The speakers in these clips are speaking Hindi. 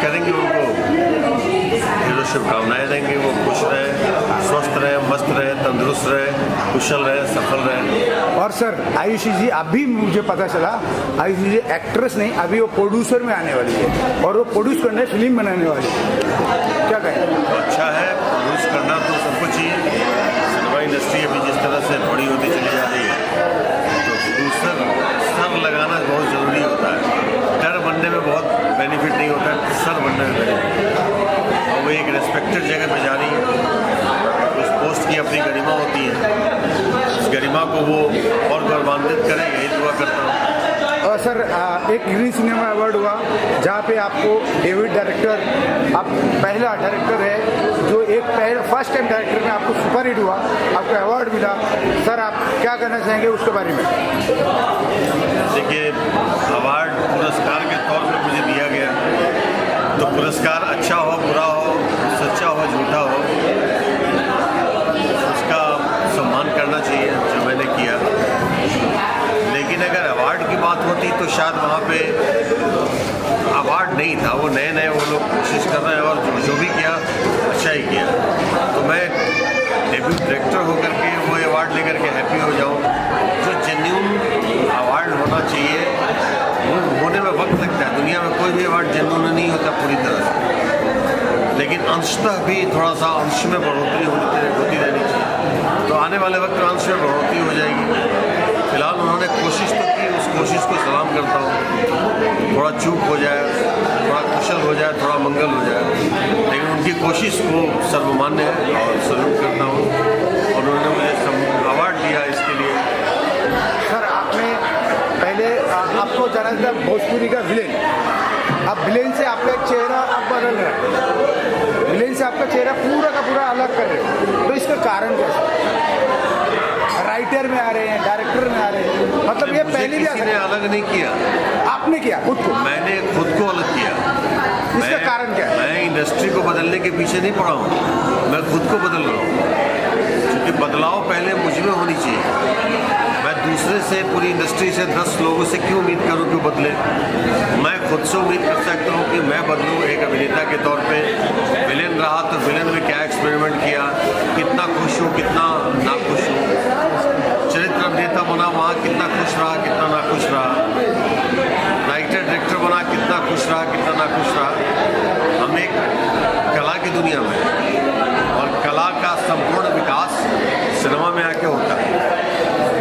करेंगे उनको ढेरों शुभकामनाएं देंगे। वो खुश रहे, स्वस्थ रहे, मस्त रहे, तंदुरुस्त रहे, कुशल रहे, सफल रहे। और सर आयुषी जी अभी मुझे पता चला आयुषी जी एक्ट्रेस नहीं, अभी वो प्रोड्यूसर में आने वाली है और वो प्रोड्यूस करने फिल्म बनाने वाली है, क्या कहें? तो अच्छा है, प्रोड्यूस करना तो सबको चाहिए। सिनेमा इंडस्ट्री अभी जिस तरह से बड़ी होती चली जा रही है तो प्रोड्यूसर सर लगाना बहुत ज़रूरी होता है। डर बनने में बहुत बेनिफिट नहीं होता है, सर बनने में बेनिफिट। और वो एक रेस्पेक्टेड जगह पे जा रही है, उस पोस्ट की अपनी गरिमा होती है, उस गरिमा को वो और गौरवान्वित करें, यही दुआ करता हूँ। और सर एक ग्रीन सिनेमा अवार्ड हुआ जहाँ पे आपको डेविड डायरेक्टर, आप पहला डायरेक्टर है जो एक फर्स्ट टाइम डायरेक्टर में आपको सुपर हिट हुआ, आपको अवार्ड मिला। सर आप क्या कहना चाहेंगे उसके बारे में? देखिए, अवार्ड पुरस्कार के तौर पे मुझे दिया गया, तो पुरस्कार अच्छा हो, बुरा हो, सच्चा हो, झूठा हो, उसका सम्मान करना चाहिए जो मैंने किया। लेकिन अगर अवार्ड की बात होती तो शायद वहाँ पे अवार्ड नहीं था, वो नए नए वो लोग कोशिश कर रहे हैं और जो भी किया अच्छा ही किया। तो मैं डेब्यू डायरेक्टर होकर के वो अवार्ड लेकर के हैप्पी हो जाऊँ। जो जेन्युइन अवार्ड होना चाहिए वो होने में वक्त लगता है। दुनिया में कोई भी अवार्ड जेन्युइन नहीं होता पूरी तरह से, लेकिन अंशतः भी थोड़ा सा अंश में बढ़ोतरी होती रहनी चाहिए। तो आने वाले वक्त में अंश में बढ़ोतरी हो जाएगी। फिलहाल उन्होंने कोशिश तो की, उस कोशिश को सलाम करता हूँ। थोड़ा चूक हो जाए, थोड़ा कुशल हो जाए, थोड़ा मंगल हो जाए, लेकिन उनकी कोशिश को सर्वमान्य है और सल्यूट करता हूँ। और उन्होंने मुझे अवार्ड दिया इसके लिए। सर आपने पहले आपको जाना था भोजपुरी का विलेन, अब विलेन से आपका एक चेहरा अब बदल रहा है, विलेन से आपका चेहरा पूरा का पूरा अलग कर रहे हैं, तो इसका कारण क्या है? राइटर में आ रहे हैं, डायरेक्टर में आ रहे हैं, मतलब ये पहले भी किसी ने अलग नहीं किया, आपने किया खुद को? मैंने खुद को अलग किया। इसका कारण क्या है? मैं इंडस्ट्री को बदलने के पीछे नहीं पड़ा हूँ, मैं खुद को बदल रहा हूँ। क्योंकि बदलाव पहले मुझ में होनी चाहिए। मैं दूसरे से, पूरी इंडस्ट्री से 10 लोगों से क्यों उम्मीद करूं कि बदले? मैं खुद से उम्मीद कर सकता हूं कि मैं बदलूं। एक अभिनेता के तौर पे विलेन रहा तो विलेन में क्या एक्सपेरिमेंट किया, कितना खुश हूं, कितना नाखुश हूं। चरित्र अभिनेता बना, वहाँ कितना खुश रहा, कितना नाखुश रहा। राइटर डायरेक्टर बना, कितना खुश रहा, कितना नाखुश रहा। हम एक कला की दुनिया में, और कला का संपूर्ण विकास सिनेमा में आके होता है।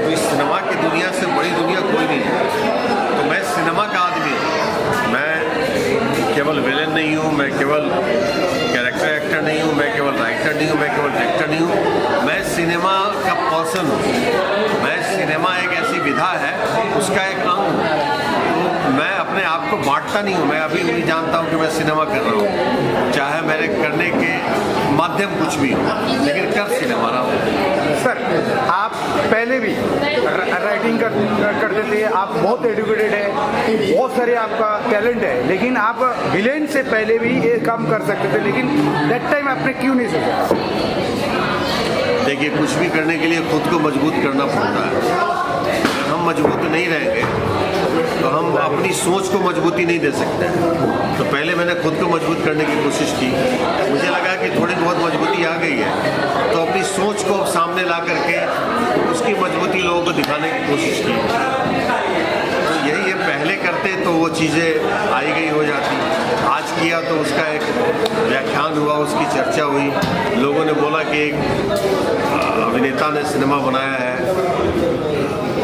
तो इस सिनेमा की दुनिया से बड़ी दुनिया कोई नहीं है। तो मैं सिनेमा का आदमी हूँ, मैं केवल विलेन नहीं हूँ, मैं केवल कैरेक्टर एक्टर नहीं हूँ, मैं केवल राइटर नहीं हूँ, मैं केवल डायरेक्टर नहीं हूँ, मैं सिनेमा का पर्सन हूँ। मैं सिनेमा एक ऐसी विधा है, उसका एक अंग हूँ। तो मैं अपने आप को बांटता नहीं हूँ। मैं अभी भी जानता हूँ कि मैं सिनेमा कर रहा हूँ, चाहे मेरे करने के माध्यम कुछ भी हो, लेकिन कर सिनेमा रहा हूँ। सर आप पहले भी राइटिंग करते थे, आप बहुत एजुकेटेड है, बहुत सारे आपका टैलेंट है, लेकिन आप विलेन से पहले भी ये काम कर सकते थे, लेकिन दैट टाइम आपने क्यों नहीं सोचा? देखिए, कुछ भी करने के लिए खुद को मजबूत करना पड़ता है। अगर हम मजबूत नहीं रहेंगे तो हम अपनी सोच को मजबूती नहीं दे सकते। तो पहले मैंने खुद को मजबूत करने की कोशिश की, मुझे लगा कि थोड़ी बहुत मजबूती आ गई है, तो अपनी सोच को सामने ला करके उसकी मजबूती लोगों को दिखाने की कोशिश की। तो यही है, पहले करते तो वो चीज़ें आई गई हो जाती। आज किया तो उसका एक व्याख्यान हुआ, उसकी चर्चा हुई, लोगों ने बोला कि एक अभिनेता ने सिनेमा बनाया है,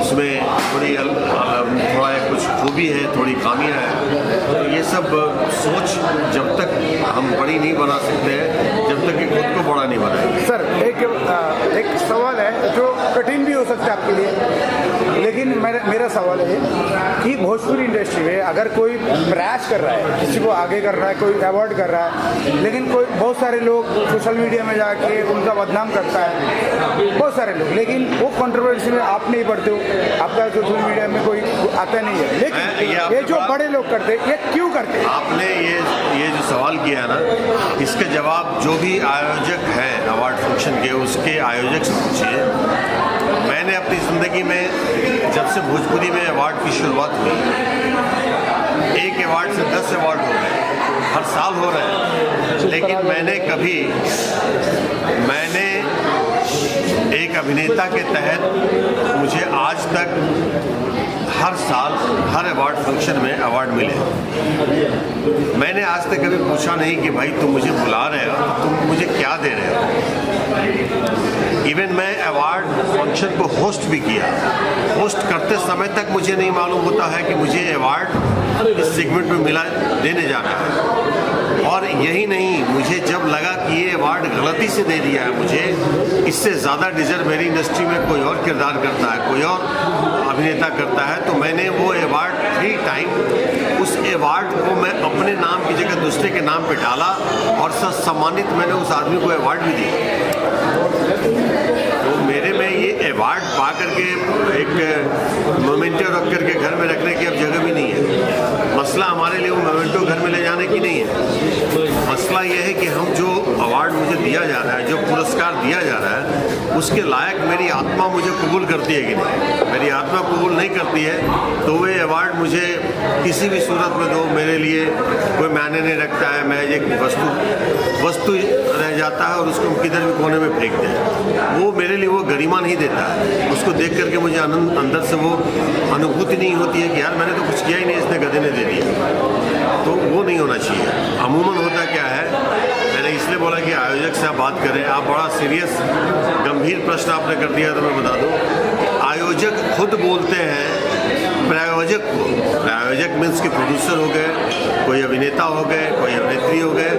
उसमें थोड़ा कुछ खूबी है, थोड़ी खामियां हैं। तो ये सब सोच जब तक हम बड़ी नहीं बना सकते हैं, जब तक कि खुद को बड़ा नहीं बनाएंगे। सर एक सवाल है जो कठिन भी हो सकता है आपके लिए, लेकिन मेरा सवाल है कि भोजपुरी इंडस्ट्री में अगर कोई प्रयास कर रहा है, किसी को आगे कर रहा है, कोई अवार्ड कर रहा है, लेकिन कोई बहुत सारे लोग सोशल मीडिया में जाके उनका बदनाम करता है, बहुत सारे लोग, लेकिन वो कंट्रोवर्सी में आप नहीं पढ़ते हो, आपका सोशल मीडिया में कोई आता नहीं है, लेकिन ये जो बड़े लोग करते हैं, ये क्यों करते हैं? आपने ये जो सवाल किया ना, इसके जवाब जो भी आयोजक हैं अवार्ड फंक्शन के, उसके आयोजक से पूछिए। मैंने अपनी ज़िंदगी में जब से भोजपुरी में अवार्ड की शुरुआत हुई, एक अवार्ड से 10 अवार्ड हो गए। हर साल हो रहे हैं, लेकिन मैंने एक अभिनेता के तहत मुझे आज तक हर साल हर अवार्ड फंक्शन में अवार्ड मिले। मैंने आज तक कभी पूछा नहीं कि भाई तुम मुझे बुला रहे हो, तुम मुझे क्या दे रहे हो। इवन मैं अवार्ड फंक्शन को होस्ट भी किया। होस्ट करते समय तक मुझे नहीं मालूम होता है कि मुझे अवार्ड इस सेगमेंट में मिला देने जाना है। और यही नहीं, मुझे जब लगा कि ये अवार्ड गलती से दे दिया है, मुझे इससे ज़्यादा डिजर्व मेरी इंडस्ट्री में कोई और किरदार करता है, कोई और अभिनेता करता है, तो मैंने वो अवार्ड 3 टाइम उस अवार्ड को मैं अपने नाम की जगह दूसरे के नाम पे डाला और सम्मानित मैंने उस आदमी को अवार्ड भी दिया। तो मेरे में ये अवार्ड पा करके एक मोमेंटो रख करके घर में रखने की अब जगह भी नहीं है। मसला हमारे लिए वो मोमेंटो घर में ले जाने की नहीं है। मसला ये है कि हम जो अवार्ड मुझे दिया जा रहा है, जो पुरस्कार दिया जा रहा है, उसके लायक मेरी आत्मा मुझे कबूल करती है कि नहीं। मेरी आत्मा कबूल नहीं करती है तो वे अवार्ड मुझे किसी भी सूरत में दो, मेरे लिए कोई मायने नहीं रखता है। मैं एक वस्तु रह जाता है और उसको हम किधर भी कोने में फेंक दें। वो मेरे लिए वो गरिमा नहीं देता है। उसको देख करके मुझे अंदर से वो अनुभूति नहीं होती है कि यार मैंने तो कुछ किया ही नहीं, इसने गधे ने दे दिया। तो वो नहीं होना चाहिए। अमूमन होता क्या है, मैंने इसलिए बोला कि आयोजक से आप बात करें। आप बड़ा सीरियस गंभीर प्रश्न आपने कर दिया, तो मैं बता दूं, आयोजक खुद बोलते हैं प्रायोजक को। प्रायोजक मीन्स के प्रोड्यूसर हो गए, कोई अभिनेता हो गए, कोई अभिनेत्री हो गए।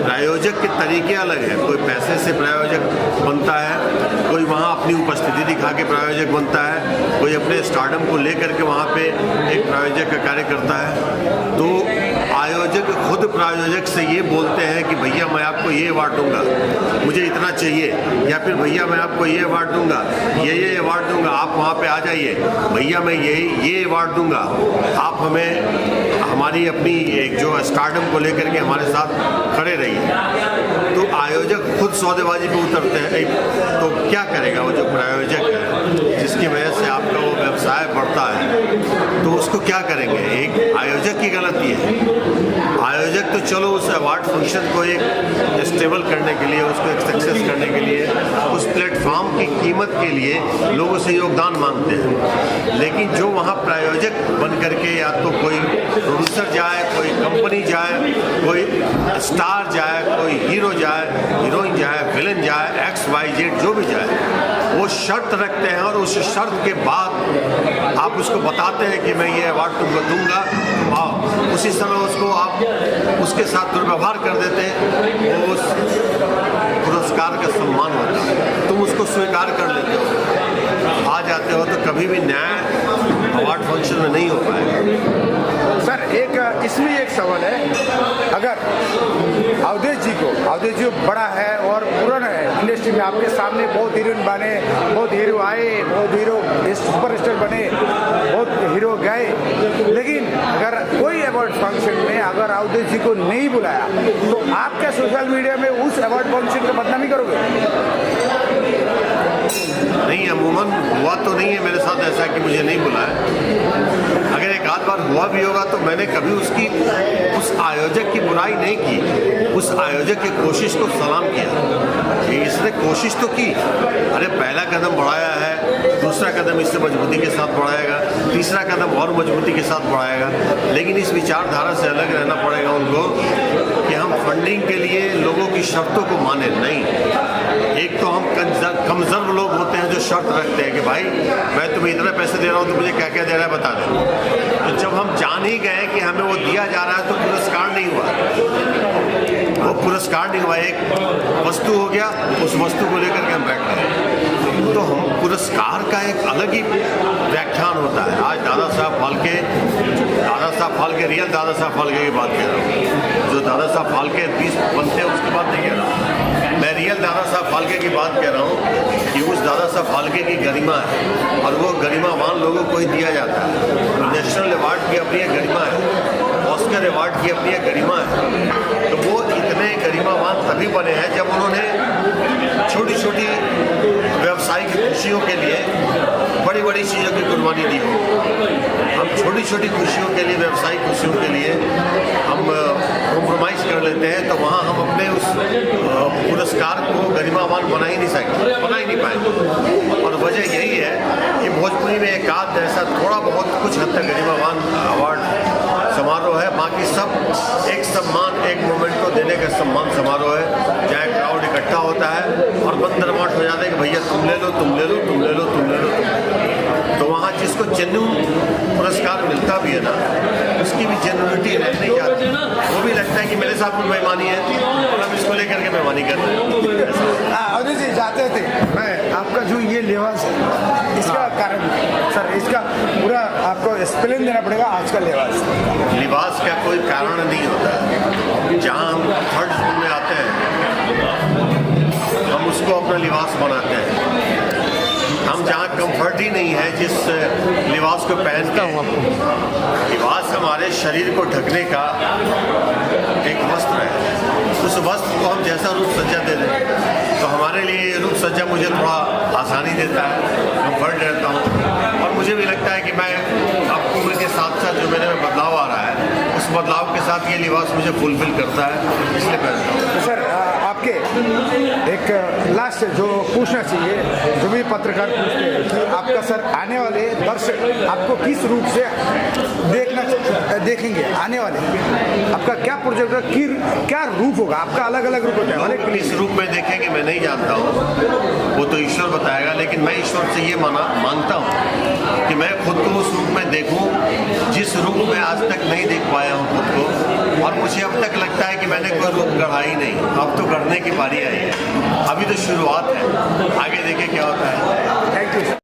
प्रायोजक के तरीके अलग हैं। कोई पैसे से प्रायोजक बनता है, कोई वहाँ अपनी उपस्थिति दिखा के प्रायोजक बनता है, कोई अपने स्टारडम को लेकर के वहाँ पे एक प्रायोजक का कार्य करता है। तो आयोजक खुद प्रायोजक से ये बोलते हैं कि भैया मैं आपको ये अवार्ड दूंगा, मुझे इतना चाहिए, या फिर भैया मैं आपको ये अवार्ड दूंगा, ये अवार्ड दूंगा, आप वहाँ पे आ जाइए, भैया मैं ये अवार्ड दूंगा, आप हमें हमारी अपनी एक जो स्टारडम को लेकर के हमारे साथ खड़े रहिए। तो आयोजक खुद सौदेबाजी पे उतरते हैं। तो क्या करेगा वो जो प्रायोजक है, जिसकी वजह से आपका वो व्यवसाय बढ़ता है, तो उसको क्या करेंगे? एक आयोजक की गलती है। आयोजक तो चलो उस अवार्ड फंक्शन को एक स्टेबल करने के लिए, उसको एक सक्सेस करने के लिए, उस प्लेटफॉर्म की कीमत के लिए लोगों से योगदान मांगते हैं। लेकिन जो वहाँ प्रायोजक बन करके या तो कोई प्रोड्यूसर जाए, कोई कंपनी जाए, कोई स्टार जाए, कोई हीरो जाए, हीरोइन जाए, विलन जाए, XYZ जो भी जाए, वो शर्त रखते हैं और उस शर्त के बाद आप उसको बताते हैं कि मैं ये अवार्ड तुमको दूंगा, और उसी समय उसको आप उसके साथ दुर्व्यवहार कर देते हैं। वो उस पुरस्कार का सम्मान होता है, तुम उसको स्वीकार कर लेते हो, आ जाते हो, तो कभी भी न्याय अवार्ड फंक्शन में नहीं हो पाएगा। सर इसमें एक सवाल है, अगर अवधेश जी को बड़ा है और पुराना है इंडस्ट्री में, आपके सामने बहुत हीरोइन बने, बहुत हीरो आए, बहुत हीरो सुपरस्टार बने, बहुत हीरो गए, लेकिन अगर कोई अवार्ड फंक्शन में अगर अवधेश जी को नहीं बुलाया तो आप क्या सोशल मीडिया में उस अवार्ड फंक्शन को बदनामी करोगे? नहीं, अमूमन हुआ तो नहीं है मेरे साथ ऐसा कि मुझे नहीं बुलाया। अगर एक आध बार हुआ भी होगा तो मैंने कभी उस आयोजक की बुराई नहीं की, उस आयोजक की कोशिश को सलाम किया कि इसने कोशिश तो की। अरे पहला कदम बढ़ाया है, दूसरा कदम इससे मजबूती के साथ बढ़ाएगा, तीसरा कदम और मजबूती के साथ बढ़ाएगा। लेकिन इस विचारधारा से अलग रहना पड़ेगा उनको कि हम फंडिंग के लिए लोगों की शर्तों को माने नहीं। एक तो हम कमजोर लोग होते हैं जो शर्त रखते हैं कि भाई मैं तुम्हें इतना पैसे दे रहा हूँ, तो मुझे क्या क्या दे रहा है बता दो। तो जब हम जान ही गए कि हमें वो दिया जा रहा है तो पुरस्कार नहीं हुआ, वो पुरस्कार नहीं हुआ, एक वस्तु हो गया, उस वस्तु को लेकर के हम बैठ गए। तो हम पुरस्कार का एक अलग ही व्याख्यान होता है। आज दादा साहब फाल्के रियल दादा साहब फाल्के की बात कह रहा हूँ। जो दादा साहब फाल्के 20 बनते हैं उसकी बात नहीं कह रहा, मैं रियल दादा साहब फाल्के की बात कह रहा हूँ कि उस दादा साहब फाल्के की गरिमा है और वो गरिमावान लोगों को ही दिया जाता है। नेशनल अवार्ड की अपनी एक गरिमा है, ऑस्कर अवार्ड की अपनी एक गरिमा है। तो वो इतने गरिमावान तभी बने हैं जब उन्होंने छोटी छोटी व्यावसायिक खुशियों के लिए बड़ी बड़ी चीज़ों की कुर्बानी दी हो। हम छोटी छोटी खुशियों के लिए, व्यावसायिक खुशियों के लिए हम कॉम्प्रोमाइज़ करते हैं तो वहाँ हम अपने उस पुरस्कार को गरिमावान बना ही नहीं पाएंगे। और वजह यही है कि भोजपुरी में एक आध ऐसा थोड़ा बहुत कुछ हद तक गरिमावान अवार्ड समारोह है, बाकी सब एक सम्मान, एक मोमेंट को देने का सम्मान समारोह है, जहाँ क्राउड इकट्ठा होता है और बंदरमाट हो जाता है कि भैया तुम ले लो, तुम ले लो, तुम ले लो, तुम ले लो, तुम। तो वहाँ जिसको जेन्युइन पुरस्कार मिलता भी है ना, उसकी भी जेन्युइनिटी रहने नहीं जाती, वो भी लगता है कि मेरे साथ कोई बेईमानी है और हम इसको लेकर के बेईमानी कर रहे हैं। अवधि जी जाते थे, मैं आपका जो ये लिबास है इसका कारण सर, इसका पूरा आपको एक्सप्लेन देना पड़ेगा। आज का लिबास का कोई कारण नहीं होता है। जहाँ हम थर्ड जोन में आते हैं हम उसको अपना लिबास बनाते हैं। हम जहाँ कंफर्ट ही नहीं है जिस लिबास को पहनते हैं, लिबास हमारे शरीर को ढकने का एक वस्त्र है। उस वस्त्र को हम जैसा रूप सज्जा दे दें तो हमारे लिए रूप सज्जा मुझे थोड़ा आसानी देता है, कंफर्ट रहता हूँ। और मुझे भी लगता है कि मैं अब उम्र के साथ साथ जो मेरे में बदलाव आ रहा है, उस बदलाव के साथ ये लिबास मुझे फुलफिल करता है, इसलिए पहनता हूँ। तो सर आपके एक लास्ट जो पूछना चाहिए, जो भी पत्रकार पूछते हैं कि आपका सर आने वाले दर्शक आपको किस रूप से देखेंगे, आने वाले आपका क्या प्रोजेक्ट है, क्या रूप होगा आपका? अलग अलग रूप होता है, किस रूप में देखेंगे मैं नहीं जानता हूँ, वो तो ईश्वर बताएगा। लेकिन मैं ईश्वर से ये मांगता हूँ कि मैं खुद को उस रूप में देखूं जिस रूप में आज तक नहीं देख पाया हूं खुद को। और मुझे अब तक लगता है कि मैंने कोई रूप गढ़ा ही नहीं, अब तो गढ़ने की बारी आई है। अभी तो शुरुआत है, आगे देखें क्या होता है। Thank you.